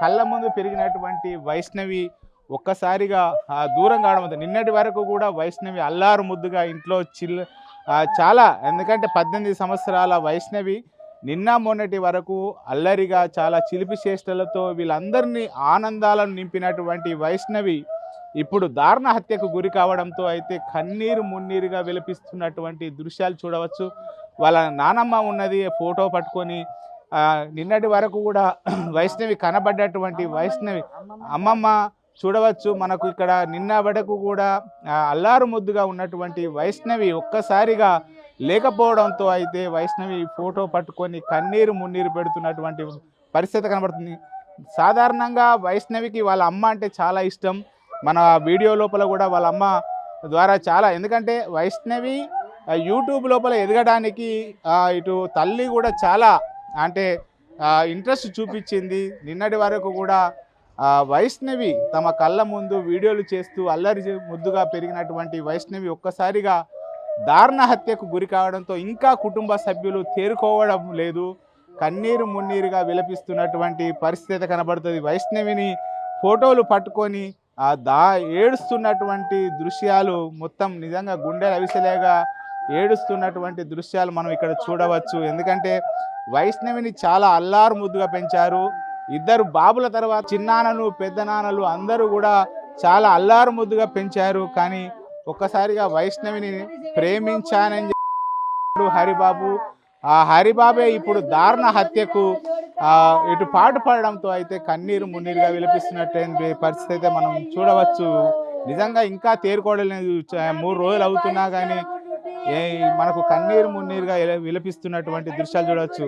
కళ్ళ ముందు పెరిగినటువంటి వైష్ణవి ఒక్కసారిగా దూరం కావడం. నిన్నటి వరకు కూడా వైష్ణవి అల్లారు ముద్దుగా ఇంట్లో చాలా, ఎందుకంటే 18 సంవత్సరాల వైష్ణవి నిన్న మొన్నటి వరకు అల్లరిగా చాలా చిలిపి చేష్టలతో వీళ్ళందరినీ ఆనందాలను నింపినటువంటి వైష్ణవి ఇప్పుడు దారుణ హత్యకు గురి కావడంతో అయితే కన్నీరు మున్నీరుగా విలపిస్తున్నటువంటి దృశ్యాలు చూడవచ్చు. వాళ్ళ నానమ్మ ఉన్నది ఫోటో పట్టుకొని. నిన్నటి వరకు కూడా వైష్ణవి కనబడ్డటువంటి వైష్ణవి అమ్మమ్మ చూడవచ్చు మనకు ఇక్కడ. నిన్న వరకు కూడా అల్లారు ముద్దుగా ఉన్నటువంటి వైష్ణవి ఒక్కసారిగా లేకపోవడంతో అయితే వైష్ణవి ఫోటో పట్టుకొని కన్నీరు మున్నీరు పెడుతున్నటువంటి పరిస్థితి కనబడుతుంది. సాధారణంగా వైష్ణవికి వాళ్ళ అమ్మ అంటే చాలా ఇష్టం. మన వీడియో లోపల కూడా వాళ్ళ అమ్మ ద్వారా చాలా, ఎందుకంటే వైష్ణవి యూట్యూబ్ లోపల ఎదగడానికి ఇటు తల్లి కూడా చాలా అంటే ఇంట్రెస్ట్ చూపించింది. నిన్నటి వరకు కూడా వైష్ణవి తమ కళ్ళ ముందు వీడియోలు చేస్తూ అల్లరి ముద్దుగా పెరిగినటువంటి వైష్ణవి ఒక్కసారిగా దారుణ హత్యకు గురి కావడంతో ఇంకా కుటుంబ సభ్యులు తేరుకోవడం లేదు. కన్నీరు మున్నీరుగా విలపిస్తున్నటువంటి పరిస్థితి కనబడుతుంది. వైష్ణవిని ఫోటోలు పట్టుకొని ఏడుస్తున్నటువంటి దృశ్యాలు మొత్తం నిజంగా గుండెలు అవిసలేగా ఏడుస్తున్నటువంటి దృశ్యాలు మనం ఇక్కడ చూడవచ్చు. ఎందుకంటే వైష్ణవిని చాలా అల్లారు ముద్దుగా పెంచారు. ఇద్దరు బాబుల తర్వాత చిన్నాన్నలు పెద్దనాన్నలు అందరూ కూడా చాలా అల్లారు ముద్దుగా పెంచారు. కానీ ఒక్కసారిగా వైష్ణవిని ప్రేమించానని హరిబాబు, ఆ హరిబాబే ఇప్పుడు దారుణ హత్యకు ఇటు పాటు పడడంతో అయితే కన్నీరు మున్నీరుగా విలపిస్తున్నటువంటి పరిస్థితి అయితే మనం చూడవచ్చు. నిజంగా ఇంకా తేరుకోవడలేదు. 3 రోజులు అవుతున్నా కానీ మనకు కన్నీరు మున్నీరుగా విలపిస్తున్నటువంటి దృశ్యాలు చూడవచ్చు.